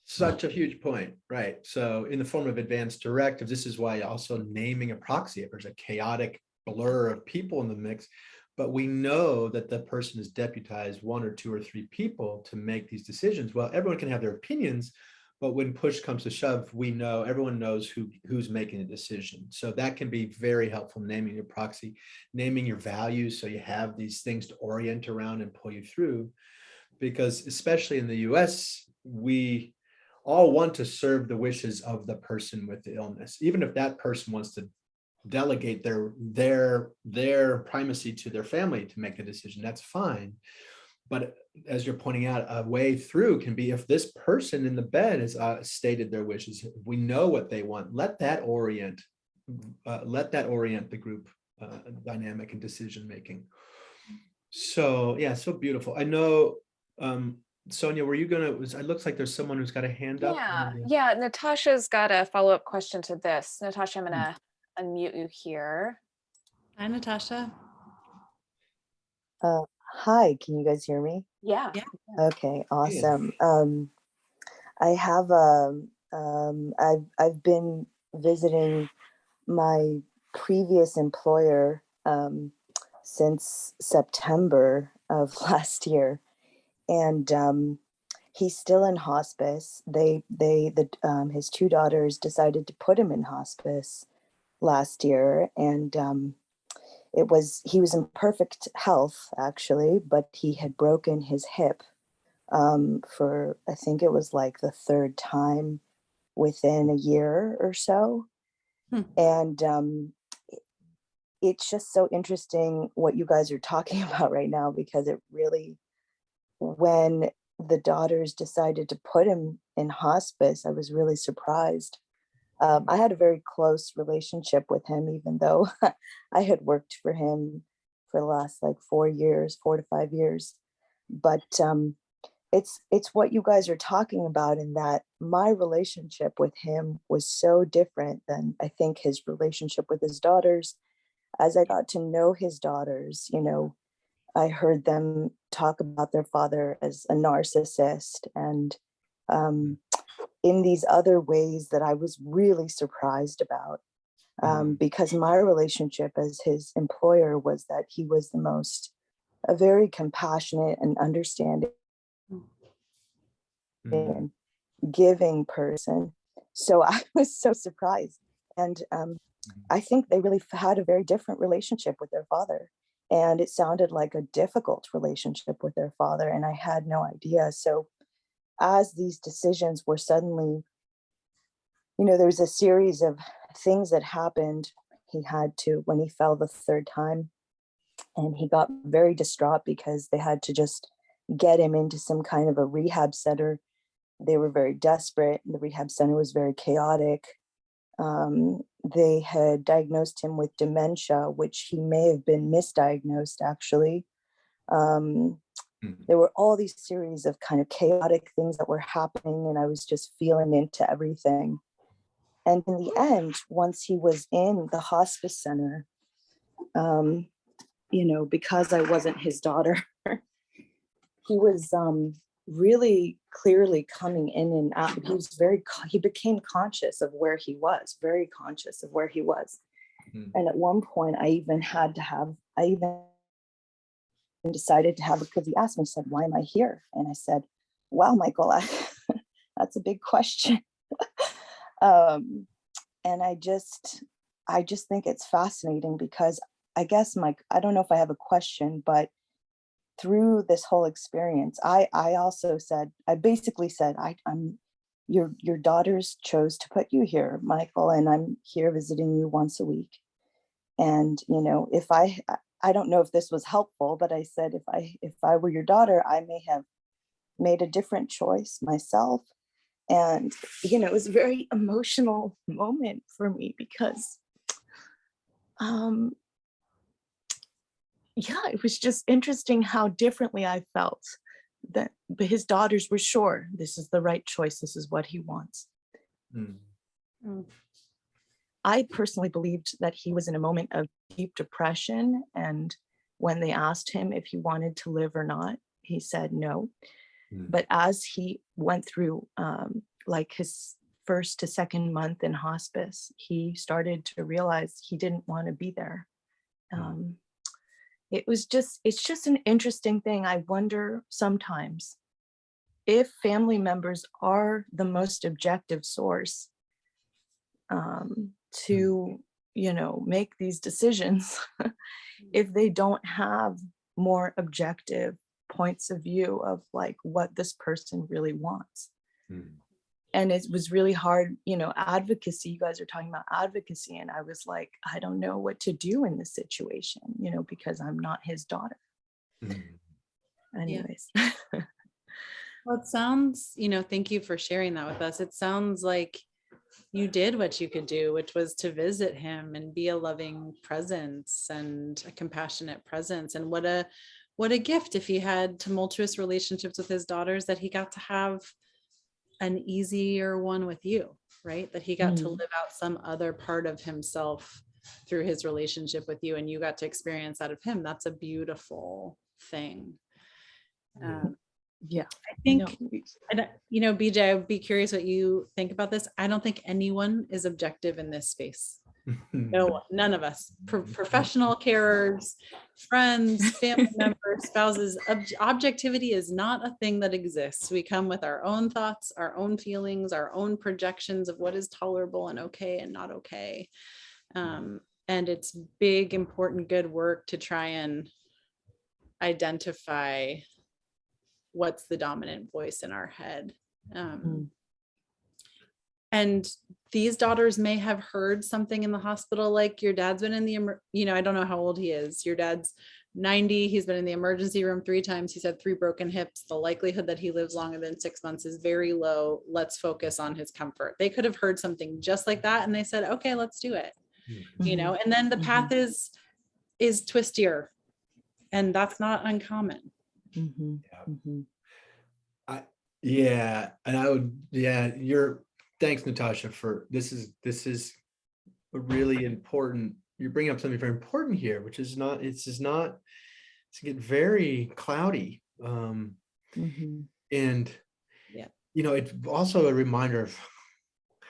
Such a huge point, right? So in the form of advanced directives, this is why also naming a proxy, if there's a chaotic blur of people in the mix, but we know that the person has deputized one or two or three people to make these decisions. Well, everyone can have their opinions, But when push comes to shove, we know, everyone knows who's making the decision. So that can be very helpful, naming your proxy, naming your values. So you have these things to orient around and pull you through. Because especially in the US, we all want to serve the wishes of the person with the illness, even if that person wants to delegate their primacy to their family to make a decision, that's fine. But as you're pointing out, a way through can be if this person in the bed has stated their wishes, we know what they want, let that orient the group dynamic and decision making. So yeah, so beautiful. I know, Sonia, were you gonna, it looks like there's someone who's got a hand up. Yeah, Natasha's got a follow-up question to this. Natasha, I'm gonna unmute you here. Hi, Natasha. Hi, can you guys hear me? Yeah. Okay, awesome. I have I've been visiting my previous employer since September of last year, and he's still in hospice. His two daughters decided to put him in hospice last year, and he was in perfect health actually, but he had broken his hip for, I think it was like the third time within a year or so. And it's just so interesting what you guys are talking about right now, because it really, when the daughters decided to put him in hospice, I was really surprised. I had a very close relationship with him, even though I had worked for him for the last like 4 to 5 years. But it's what you guys are talking about, in that my relationship with him was so different than I think his relationship with his daughters. As I got to know his daughters, I heard them talk about their father as a narcissist, and in these other ways that I was really surprised about, because my relationship as his employer was that he was a very compassionate and understanding and giving person. So I was so surprised. And I think they really had a very different relationship with their father. And it sounded like a difficult relationship with their father. And I had no idea. So as these decisions were suddenly, there was a series of things that happened. He had to, when he fell the third time, and he got very distraught because they had to just get him into some kind of a rehab center. They were very desperate. The rehab center was very chaotic. They had diagnosed him with dementia, which he may have been misdiagnosed actually. There were all these series of kind of chaotic things that were happening, and I was just feeling into everything. And in the end, once he was in the hospice center, because I wasn't his daughter, he was really clearly coming in and out. He became conscious of where he was, very conscious of where he was. And at one point I even decided to have, because he asked me, he said, "Why am I here?" And I said, "Wow, Michael, that's a big question." And I just think it's fascinating, because I guess I don't know if I have a question, but through this whole experience, I basically said, I'm your daughters chose to put you here, Michael, and I'm here visiting you once a week. And if I don't know if this was helpful, but I said, if I were your daughter, I may have made a different choice myself. And it was a very emotional moment for me, because it was just interesting how differently I felt, that his daughters were sure this is the right choice, this is what he wants. I personally believed that he was in a moment of deep depression, and when they asked him if he wanted to live or not, he said no. But as he went through like his first to second month in hospice, he started to realize he didn't want to be there. It's just an interesting thing. I wonder sometimes if family members are the most objective source to, you know, make these decisions, if they don't have more objective points of view of like what this person really wants. And it was really hard, you know, advocacy, you guys are talking about advocacy, and I was like, I don't know what to do in this situation, you know, because I'm not his daughter. Anyways. Well, it sounds, you know, thank you for sharing that with us. It sounds like you did what you could do, which was to visit him and be a loving presence and a compassionate presence. And what a gift if he had tumultuous relationships with his daughters, that he got to have an easier one with you, right? That he got to live out some other part of himself through his relationship with you, and you got to experience that of him. That's a beautiful thing. Yeah, I think, you know, BJ, I'd be curious what you think about this. I don't think anyone is objective in this space. No, none of us. Professional carers, friends, family members, spouses. Objectivity is not a thing that exists. We come with our own thoughts, our own feelings, our own projections of what is tolerable and okay and not okay. And it's big, important, good work to try and identify what's the dominant voice in our head. And these daughters may have heard something in the hospital, like your dad's been in the, you know, I don't know how old he is. Your dad's 90. He's been in the emergency room 3 times. He's had 3 broken hips. The likelihood that he lives longer than 6 months is very low. Let's focus on his comfort. They could have heard something just like that, and they said, okay, let's do it. You know, and then the path is twistier, and that's not uncommon. Thanks, Natasha, for this is a really important, you're bringing up something very important here, which is not, it's to get very cloudy. And you know, it's also a reminder of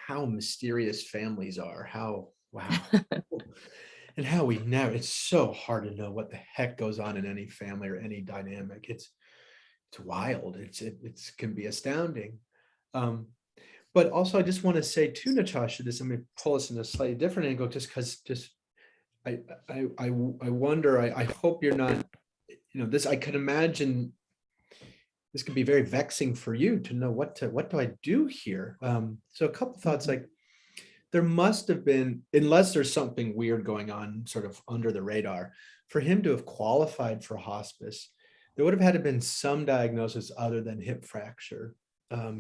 how mysterious families are, how, wow. And how we never, it's so hard to know what the heck goes on in any family or any dynamic. It's wild. It can be astounding. But also I just want to say to Natasha, this, I'm going to pull us in a slightly different angle, just because I wonder, I hope you're not, you know, this, I can imagine this could be very vexing for you to know what do I do here? So a couple thoughts, like there must have been, unless there's something weird going on sort of under the radar, for him to have qualified for hospice, there would have had to been some diagnosis other than hip fracture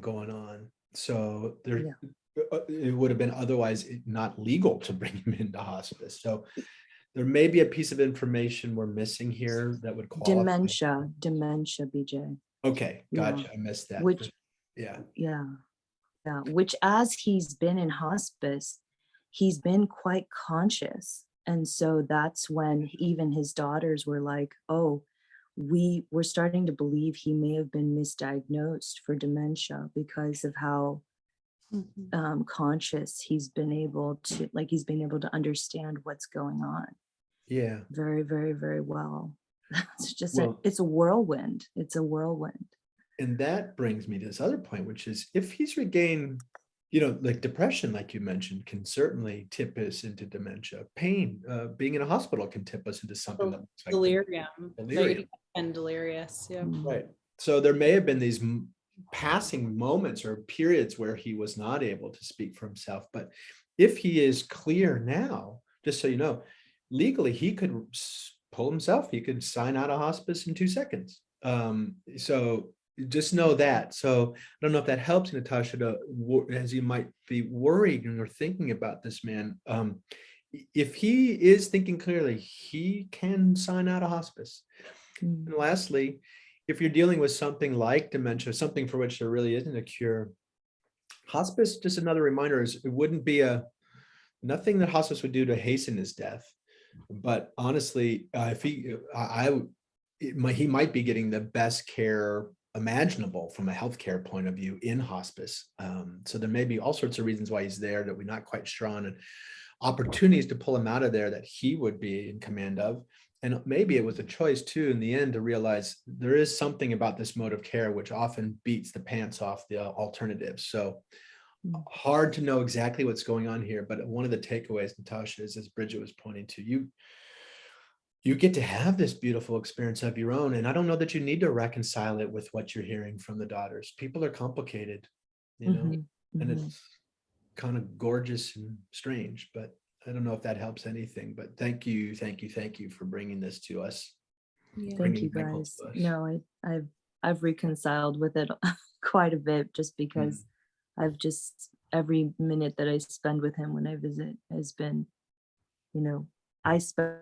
going on. So there, it would have been otherwise not legal to bring him into hospice. So there may be a piece of information we're missing here that would qualify. Dementia, BJ. Okay, gotcha. I missed that. Which, yeah. Which, as he's been in hospice, he's been quite conscious. And so that's when even his daughters were like, oh, we were starting to believe he may have been misdiagnosed for dementia because of how conscious he's been able to, like, he's been able to understand what's going on. Yeah. Very, very, very well. It's just, it's a whirlwind. It's a whirlwind. And that brings me to this other point, which is if he's regained, you know, like depression, like you mentioned, can certainly tip us into dementia. Pain, being in a hospital can tip us into something that looks like delirium and delirious. Yeah. Right. So there may have been these passing moments or periods where he was not able to speak for himself. But if he is clear now, just so you know, legally he could pull himself. He could sign out of hospice in 2 seconds. So just know that. So I don't know if that helps, Natasha, to, as you might be worried and you're thinking about this man. If he is thinking clearly, he can sign out of hospice. And lastly, if you're dealing with something like dementia, something for which there really isn't a cure, hospice, just another reminder, is it wouldn't be nothing that hospice would do to hasten his death. But honestly, if he might be getting the best care imaginable from a healthcare point of view in hospice. So there may be all sorts of reasons why he's there that we're not quite sure on, and opportunities to pull him out of there that he would be in command of. And maybe it was a choice too in the end to realize there is something about this mode of care which often beats the pants off the alternatives. So hard to know exactly what's going on here, but one of the takeaways, Natasha, is, as Bridget was pointing to, you get to have this beautiful experience of your own. And I don't know that you need to reconcile it with what you're hearing from the daughters. People are complicated, you know, and it's kind of gorgeous and strange, but I don't know if that helps anything, but thank you for bringing this to us. Thank you guys. No, I've reconciled with it quite a bit, just because I've just, every minute that I spend with him when I visit has been, you know, I spend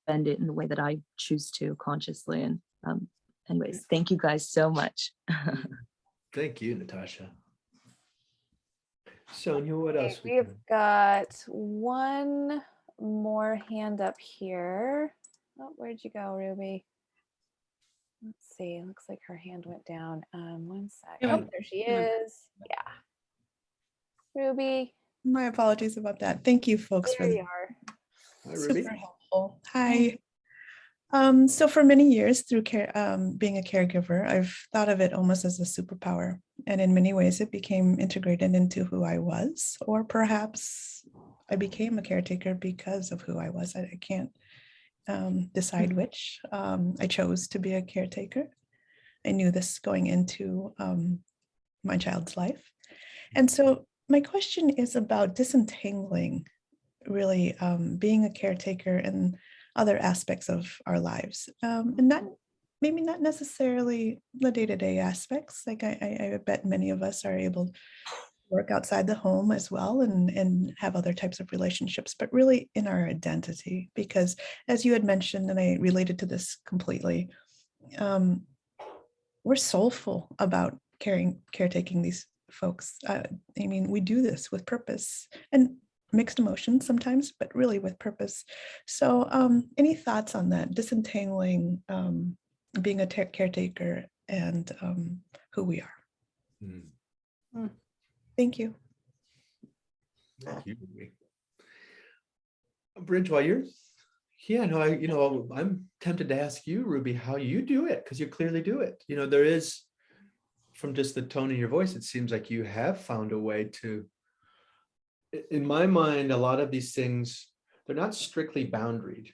it in the way that I choose to consciously. And anyways, thank you guys so much. Thank you, Natasha. Sonia, what else? We've got one more hand up here. Oh, where'd you go, Ruby? Let's see. Looks like her hand went down. One sec. Oh, there she is. Yeah. Ruby. My apologies about that. Thank you, folks, There for you are. Hi, Ruby. super helpful. Hi. So for many years through being a caregiver, I've thought of it almost as a superpower. And in many ways, it became integrated into who I was, or perhaps I became a caretaker because of who I was. I can't decide which. I chose to be a caretaker. I knew this going into my child's life. And so my question is about disentangling, really being a caretaker and other aspects of our lives, and not maybe not necessarily the day-to-day aspects. Like I bet many of us are able to work outside the home as well and have other types of relationships, but really in our identity, because as you had mentioned, and I related to this completely, we're soulful about caretaking these folks. I mean, we do this with purpose and mixed emotions sometimes, but really with purpose. So any thoughts on that, disentangling being a caretaker and who we are? Thank you. Thank you, Ruby. Bridge, while you're, I'm tempted to ask you, Ruby, how you do it, because you clearly do it. You know, there is, from just the tone of your voice, it seems like you have found a way to, in my mind, a lot of these things, they're not strictly boundaried.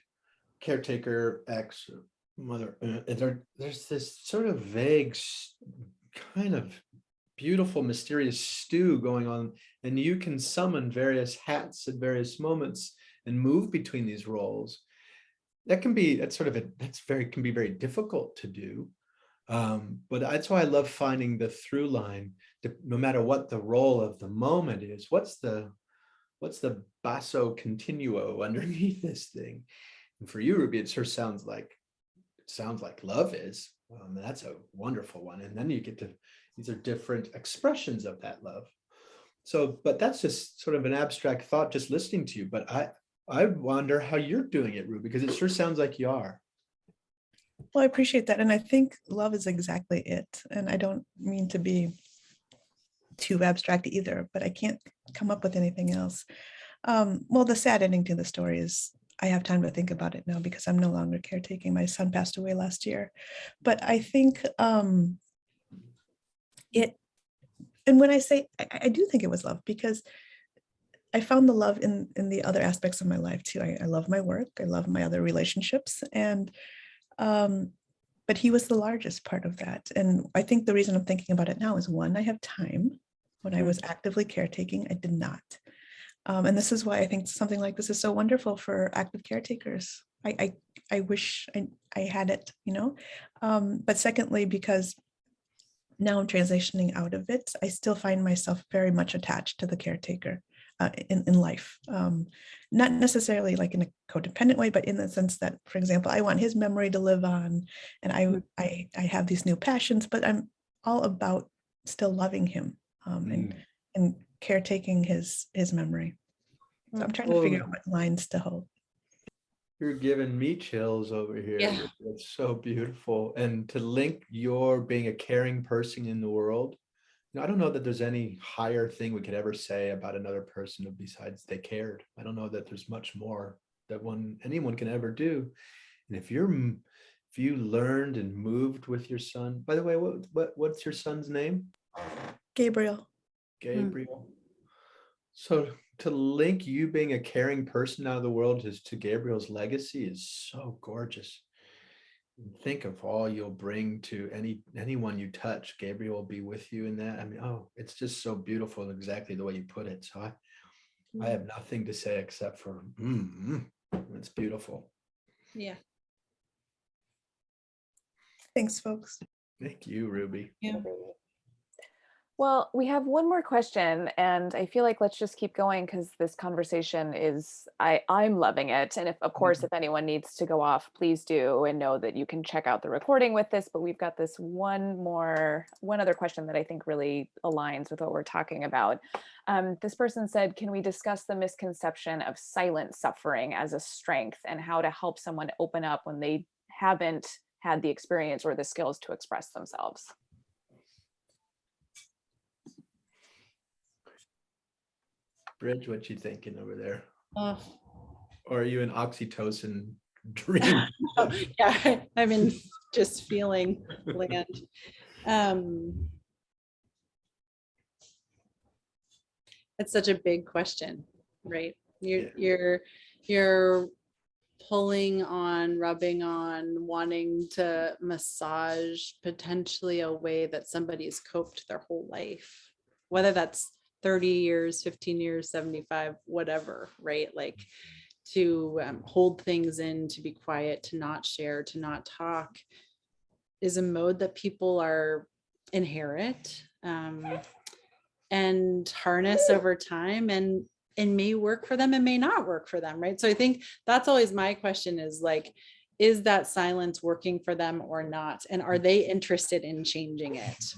Caretaker, ex, mother, there's this sort of vague, kind of beautiful, mysterious stew going on, and you can summon various hats at various moments and move between these roles. That can be, can be very difficult to do. But that's why I love finding the through line, no matter what the role of the moment is. What's the basso continuo underneath this thing? And for you, Ruby, it sure sounds like love is. That's a wonderful one. And then you get to, these are different expressions of that love. So, but that's just sort of an abstract thought just listening to you. But I wonder how you're doing it, Ruby, because it sure sounds like you are. Well, I appreciate that. And I think love is exactly it. And I don't mean to be too abstract either, but I can't come up with anything else. Well, the sad ending to the story is I have time to think about it now because I'm no longer caretaking. My son passed away last year. But I think and when I say, I do think it was love, because I found the love in the other aspects of my life too. I love my work. I love my other relationships. And but he was the largest part of that. And I think the reason I'm thinking about it now is, one, I have time. When I was actively caretaking, I did not. And this is why I think something like this is so wonderful for active caretakers. I wish I had it, you know. But secondly, because now I'm transitioning out of it, I still find myself very much attached to the caretaker in life. Not necessarily like in a codependent way, but in the sense that, for example, I want his memory to live on, and I have these new passions, but I'm all about still loving him and caretaking his memory. So I'm trying to figure out what lines to hold. You're giving me chills over here. Yeah. It's so beautiful. And to link your being a caring person in the world, I don't know that there's any higher thing we could ever say about another person besides they cared. I don't know that there's much more that anyone can ever do. And if you learned and moved with your son, by the way, what's your son's name? Gabriel. Gabriel. So to link you being a caring person out of the world to Gabriel's legacy is so gorgeous. Think of all you'll bring to anyone you touch. Gabriel will be with you in that. I mean, oh, it's just so beautiful, exactly the way you put it. So I have nothing to say except for it's beautiful. Yeah. Thanks, folks. Thank you, Ruby. Yeah. Well, we have one more question, and I feel like let's just keep going because this conversation is, I'm loving it. And of course, if anyone needs to go off, please do, and know that you can check out the recording with this. But we've got this one other question that I think really aligns with what we're talking about. This person said, can we discuss the misconception of silent suffering as a strength and how to help someone open up when they haven't had the experience or the skills to express themselves? Bridge, what you thinking over there? Oh. Or are you an oxytocin dream? Yeah, I'm in just feeling land. It's such a big question, right? You're pulling on, rubbing on, wanting to massage potentially a way that somebody's coped their whole life, whether that's 30 years, 15 years, 75, whatever, right? Like to hold things in, to be quiet, to not share, to not talk is a mode that people inherit and harness over time and may work for them and may not work for them, right? So I think that's always my question is like, is that silence working for them or not? And are they interested in changing it?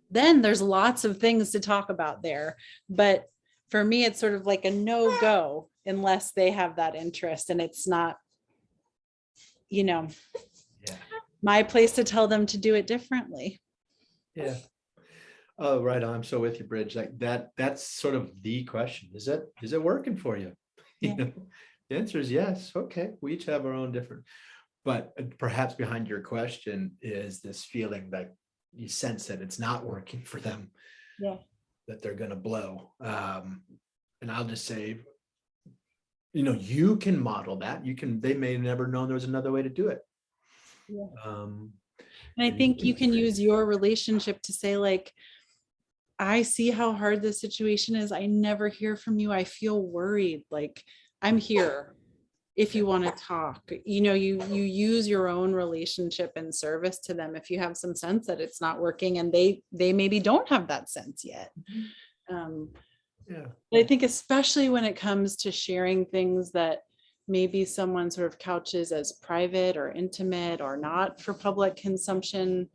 Then there's lots of things to talk about there. But for me, it's sort of like a no-go unless they have that interest. And it's not, my place to tell them to do it differently. Yeah. Oh, right on. I'm so with you, Bridge. Like that's sort of the question. Is it working for you? Yeah. The answer is yes. Okay. We each have our own different, but perhaps behind your question is this feeling that you sense that it's not working for them, that they're going to blow. And I'll just say, you can model that. They may never known there was another way to do it. Yeah. And I think you can use your relationship to say like, I see how hard this situation is. I never hear from you. I feel worried. Like I'm here. If you want to talk, you use your own relationship and service to them. If you have some sense that it's not working and they maybe don't have that sense yet. But I think especially when it comes to sharing things that maybe someone sort of couches as private or intimate or not for public consumption,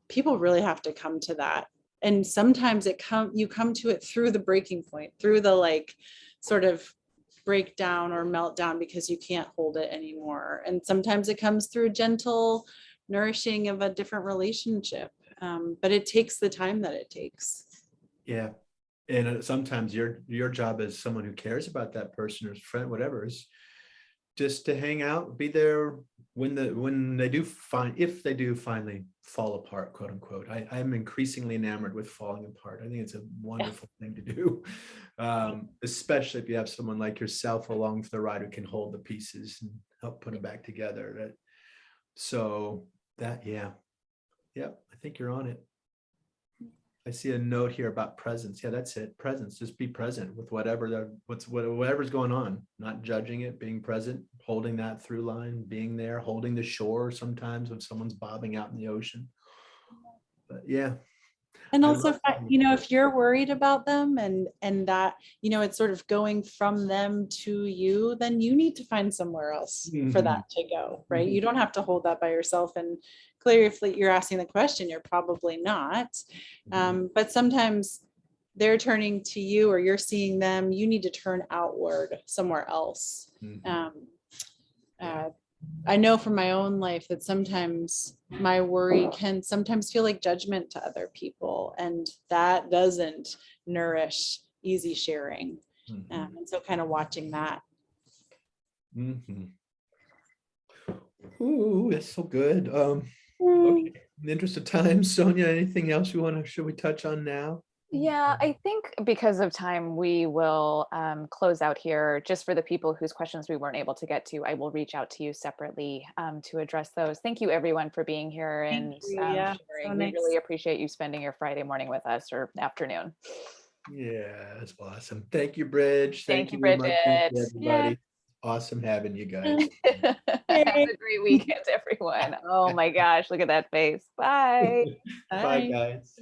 people really have to come to that. And sometimes you come to it through the breaking point, through the like sort of breakdown or meltdown because you can't hold it anymore. And sometimes it comes through gentle nourishing of a different relationship. But it takes the time that it takes. Yeah. And sometimes your job as someone who cares about that person or friend, whatever, is just to hang out, be there when they do if they do finally fall apart, quote unquote. I'm increasingly enamored with falling apart. I think it's a wonderful thing to do, especially if you have someone like yourself along for the ride who can hold the pieces and help put them back together. I think you're on it. I see a note here about presence. Yeah, that's it. Presence. Just be present with whatever's going on, not judging it, being present, holding that through line, being there, holding the shore sometimes when someone's bobbing out in the ocean. But yeah. And also, if you're worried about them and that, it's sort of going from them to you, then you need to find somewhere else for that to go, right? You don't have to hold that by yourself. And clearly, if you're asking the question, you're probably not. But sometimes they're turning to you or you're seeing them, you need to turn outward somewhere else. I know from my own life that sometimes my worry can sometimes feel like judgment to other people, and that doesn't nourish easy sharing. And so kind of watching that Mhm. Ooh, that's so good. Okay. In the interest of time, Sonia, anything else should we touch on now? Yeah, I think because of time, we will close out here. Just for the people whose questions we weren't able to get to, I will reach out to you separately to address those. Thank you, everyone, for being here and Yeah, sharing. so We nice. really appreciate you spending your Friday morning with us or afternoon. Yeah, that's awesome. Thank you, Bridge. Thank Thank you, you, Uma. Thank you, Bridget. everybody. Awesome having you guys. Have a great weekend, everyone. Oh my gosh, look at that face. Bye. Bye, Bye. guys.